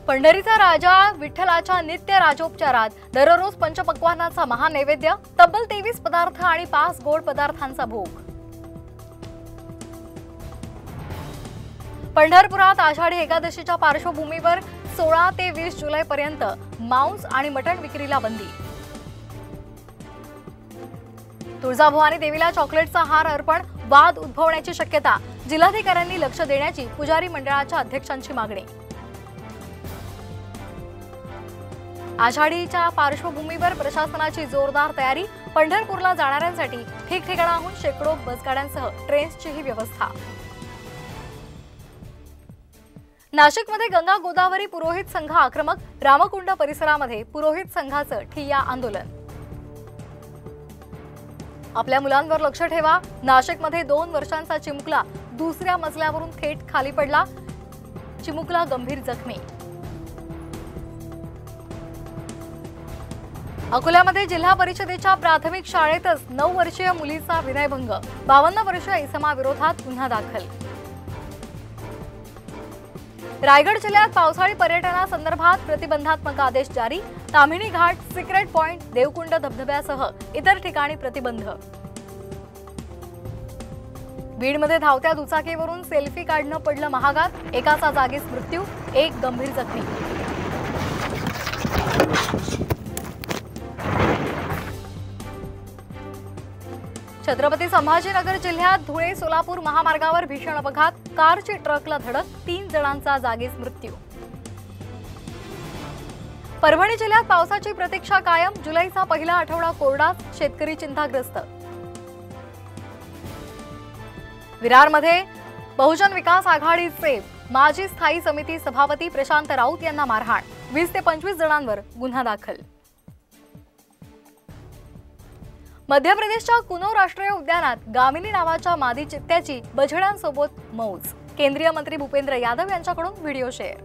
पंढरीचा राजा विठ्ठलाच्या नित्य राजोपचारात दररोज पंचपक्वान्नाचा महानैवेद्य, तब्बल 23 पदार्थ आणि 5 गोड पदार्थांचा भोग। पंढरपुरात आषाढी एकादशीच्या पार्श्वभूमीवर 16 ते 20 जुलैपर्यंत मांस आणि मटण विक्रीला बंदी। तुळजाभवानी देवीला चॉकलेटचा हार अर्पण, वाद उद्भवण्याची शक्यता, जिल्हाधिकाऱ्यांनी लक्ष देण्याची पुजारी मंडळाच्या अध्यक्षांची मागणी। आषाढीच्या पार्श्वभूमीवर प्रशासनाची जोरदार तयारी, पंढरपूरला जाणाऱ्यांसाठी ठिकठिकाणाहून शेकडो बसगाड्यांसह ट्रेन्सचीही व्यवस्था। नाशिकमध्ये गंगा गोदावरी पुरोहित संघ आक्रमक, रामकुंड परिसरामध्ये पुरोहित संघाचं ठिय्या आंदोलन। आपल्या मुलांवर लक्ष ठेवा, नाशिकमध्ये 2 वर्षांचा चिमुकला दुसऱ्या मजल्यावरून थेट खाली पडला, चिमुकला गंभीर जखमी। अकोल्यामध्ये जिल्हा परिषदेच्या प्राथमिक शाळेतच 9 वर्षीय मुलीचा विनयभंग, 52 वर्षीय इसमाविरोधात गुन्हा दाखल। रायगड जिल्ह्यात पावसाळी पर्यटनासंदर्भात प्रतिबंधात्मक आदेश जारी, ताम्हिणी घाट, सिक्रेट पॉइंट, देवकुंड धबधब्यासह इतर ठिकाणी प्रतिबंध। बीडमध्ये धावत्या दुचाकीवरून सेल्फी काढणं पडलं महागात, एकाचा जागीच मृत्यू, एक गंभीर जखमी। छत्रपती संभाजीनगर जिल्ह्यात धुळे सोलापूर महामार्गावर भीषण अपघात, कारची ट्रकला धडक, 3 जणांचा जागीच मृत्यू। परभणी जिल्ह्यात पावसाची प्रतीक्षा कायम, जुलैचा पहिला आठवडा कोरडाच, शेतकरी चिंताग्रस्त। विरारमध्ये बहुजन विकास आघाडीचे माजी स्थायी समिती सभापती प्रशांत राऊत यांना मारहाण, 20 ते 25 जणांवर गुन्हा दाखल। मध्य प्रदेशच्या कुनो राष्ट्रीय उद्यानात गामिनी नावाच्या मादी चित्त्याची बछड्यांसोबत मौज, केंद्रीय मंत्री भूपेंद्र यादव यांच्याकडून व्हिडिओ शेअर।